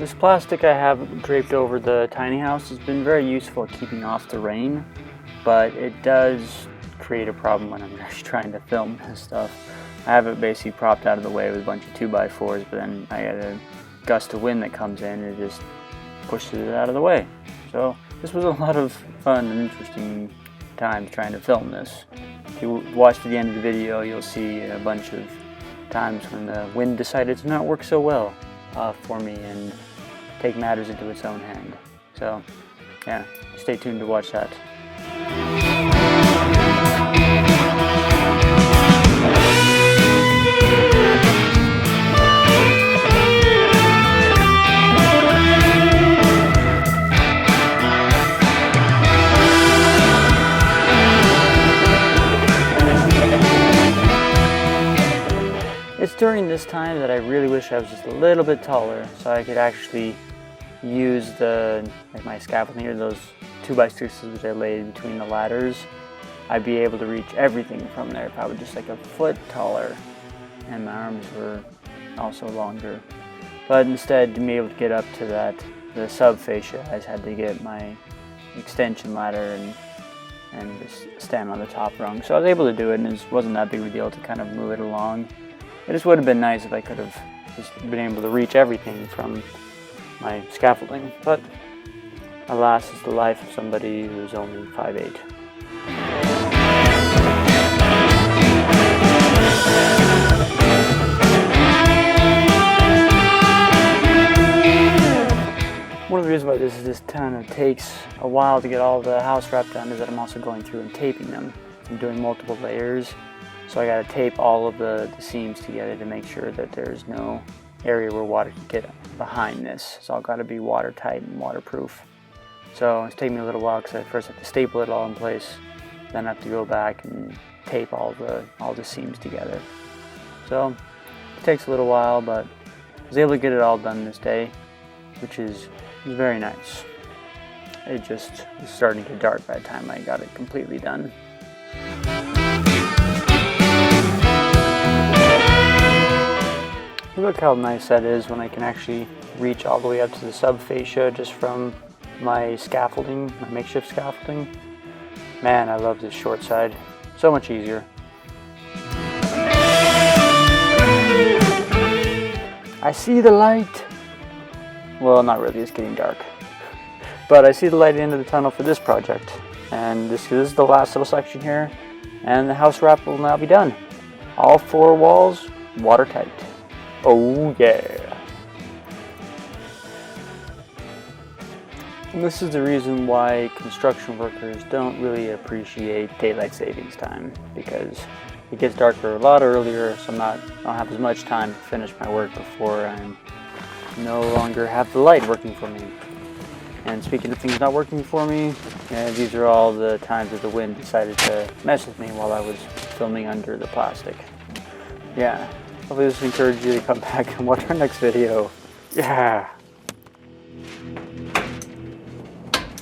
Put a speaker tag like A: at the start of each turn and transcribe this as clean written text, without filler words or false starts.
A: This plastic I have draped over the tiny house has been very useful at keeping off the rain, but it does create a problem when I'm actually trying to film this stuff. I have it basically propped out of the way with a bunch of 2x4s, but then I get a gust of wind that comes in and it just pushes it out of the way. So this was a lot of fun and interesting times trying to film this. If you watch to the end of the video, you'll see a bunch of times when the wind decided to not work so well for me and take matters into its own hand. So yeah, stay tuned to watch that. It's during this time that I really wish I was just a little bit taller so I could actually use my scaffolding here, those 2x6s that I laid between the ladders. I'd be able to reach everything from there if I was just like a foot taller and my arms were also longer. But instead, to be able to get up to the sub fascia, I just had to get my extension ladder and just stand on the top rung. So I was able to do it, and it wasn't that big of a deal to kind of move it along. It just would have been nice if I could have just been able to reach everything from my scaffolding, but alas, it's the life of somebody who's only 5'8". One of the reasons why this kind of takes a while to get all the house wrap done is that I'm also going through and taping them. I'm doing multiple layers. So I got to tape all of the seams together to make sure that there's no area where water can get behind this. It's all got to be watertight and waterproof. So it's taking me a little while because I first have to staple it all in place, then I have to go back and tape all the seams together. So it takes a little while, but I was able to get it all done this day, which is very nice. It just was starting to get dark by the time I got it completely done. Look how nice that is when I can actually reach all the way up to the sub fascia just from my scaffolding, my makeshift scaffolding. Man, I love this short side. So much easier. I see the light. Well, not really, it's getting dark. But I see the light at the end of the tunnel for this project. And this is the last little section here. And the house wrap will now be done. All 4 walls watertight. Oh yeah. And this is the reason why construction workers don't really appreciate daylight savings time, because it gets darker a lot earlier, so I don't have as much time to finish my work before I no longer have the light working for me. And speaking of things not working for me, these are all the times that the wind decided to mess with me while I was filming under the plastic. Yeah. Hopefully this encourages you to come back and watch our next video. Yeah!